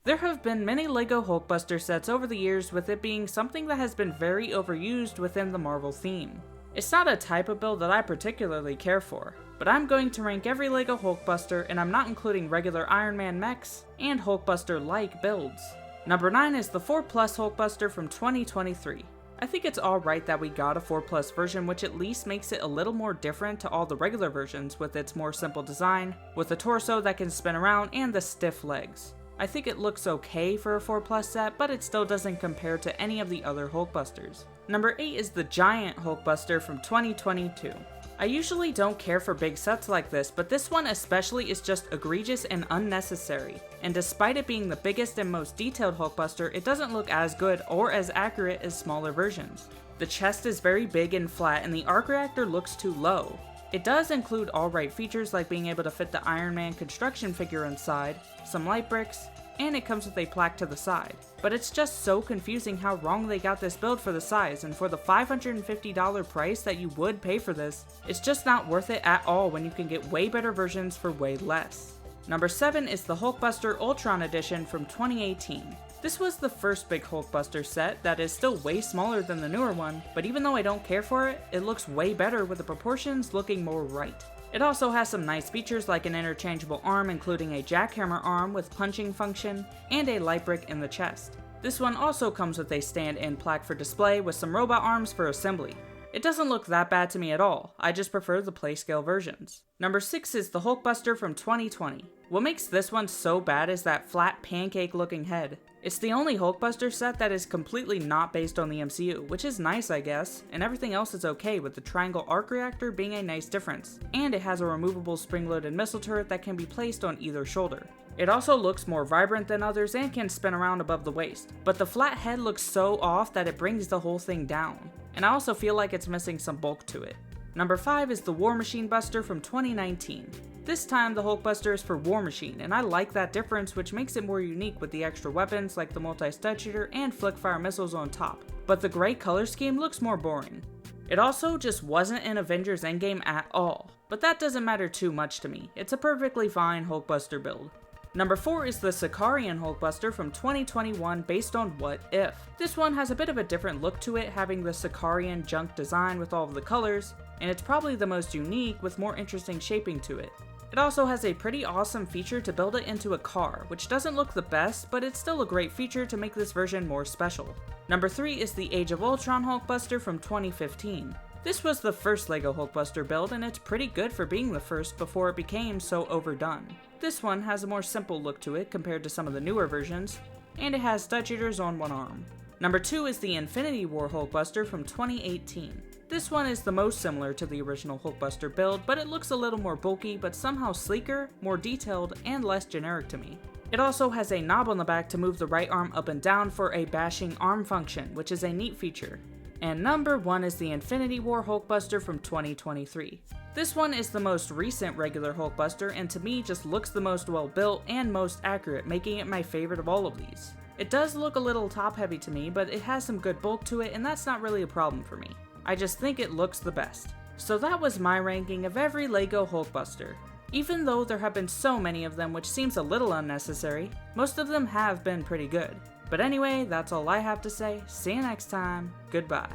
There have been many LEGO Hulkbuster sets over the years, with it being something that has been very overused within the Marvel theme. It's not a type of build that I particularly care for, but I'm going to rank every LEGO Hulkbuster, and I'm not including regular Iron Man mechs and Hulkbuster-like builds. Number 9 is the 4 Plus Hulkbuster from 2023. I think it's alright that we got a 4 Plus version, which at least makes it a little more different to all the regular versions with its more simple design, with a torso that can spin around and the stiff legs. I think it looks okay for a 4 Plus set, but it still doesn't compare to any of the other Hulkbusters. Number 8 is the Giant Hulkbuster from 2022. I usually don't care for big sets like this, but this one especially is just egregious and unnecessary. And despite it being the biggest and most detailed Hulkbuster, it doesn't look as good or as accurate as smaller versions. The chest is very big and flat, and the arc reactor looks too low. It does include alright features like being able to fit the Iron Man construction figure inside, some light bricks, and it comes with a plaque to the side. But it's just so confusing how wrong they got this build for the size, and for the $550 price that you would pay for this, it's just not worth it at all when you can get way better versions for way less. Number 7 is the Hulkbuster Ultron Edition from 2018. This was the first big Hulkbuster set that is still way smaller than the newer one, but even though I don't care for it, it looks way better with the proportions looking more right. It also has some nice features like an interchangeable arm, including a jackhammer arm with punching function, and a light brick in the chest. This one also comes with a stand and plaque for display with some robot arms for assembly. It doesn't look that bad to me at all, I just prefer the playscale versions. Number 6 is the Hulkbuster from 2020. What makes this one so bad is that flat pancake looking head. It's the only Hulkbuster set that is completely not based on the MCU, which is nice I guess, and everything else is okay, with the triangle arc reactor being a nice difference. And it has a removable spring-loaded missile turret that can be placed on either shoulder. It also looks more vibrant than others and can spin around above the waist, but the flat head looks so off that it brings the whole thing down. And I also feel like it's missing some bulk to it. Number 5 is the War Machine Buster from 2019. This time the Hulkbuster is for War Machine, and I like that difference, which makes it more unique with the extra weapons like the multi-stud shooter and flick-fire missiles on top. But the gray color scheme looks more boring. It also just wasn't in Avengers Endgame at all, but that doesn't matter too much to me. It's a perfectly fine Hulkbuster build. Number 4 is the Sicarian Hulkbuster from 2021 based on What If. This one has a bit of a different look to it, having the Sicarian junk design with all of the colors, and it's probably the most unique with more interesting shaping to it. It also has a pretty awesome feature to build it into a car, which doesn't look the best, but it's still a great feature to make this version more special. Number 3 is the Age of Ultron Hulkbuster from 2015. This was the first LEGO Hulkbuster build, and it's pretty good for being the first before it became so overdone. This one has a more simple look to it compared to some of the newer versions, and it has stud shooters on one arm. Number 2 is the Infinity War Hulkbuster from 2018. This one is the most similar to the original Hulkbuster build, but it looks a little more bulky, but somehow sleeker, more detailed, and less generic to me. It also has a knob on the back to move the right arm up and down for a bashing arm function, which is a neat feature. And number 1 is the Infinity War Hulkbuster from 2023. This one is the most recent regular Hulkbuster, and to me just looks the most well built and most accurate, making it my favorite of all of these. It does look a little top heavy to me, but it has some good bulk to it, and that's not really a problem for me. I just think it looks the best. So that was my ranking of every LEGO Hulkbuster. Even though there have been so many of them, which seems a little unnecessary, most of them have been pretty good. But anyway, that's all I have to say. See you next time. Goodbye.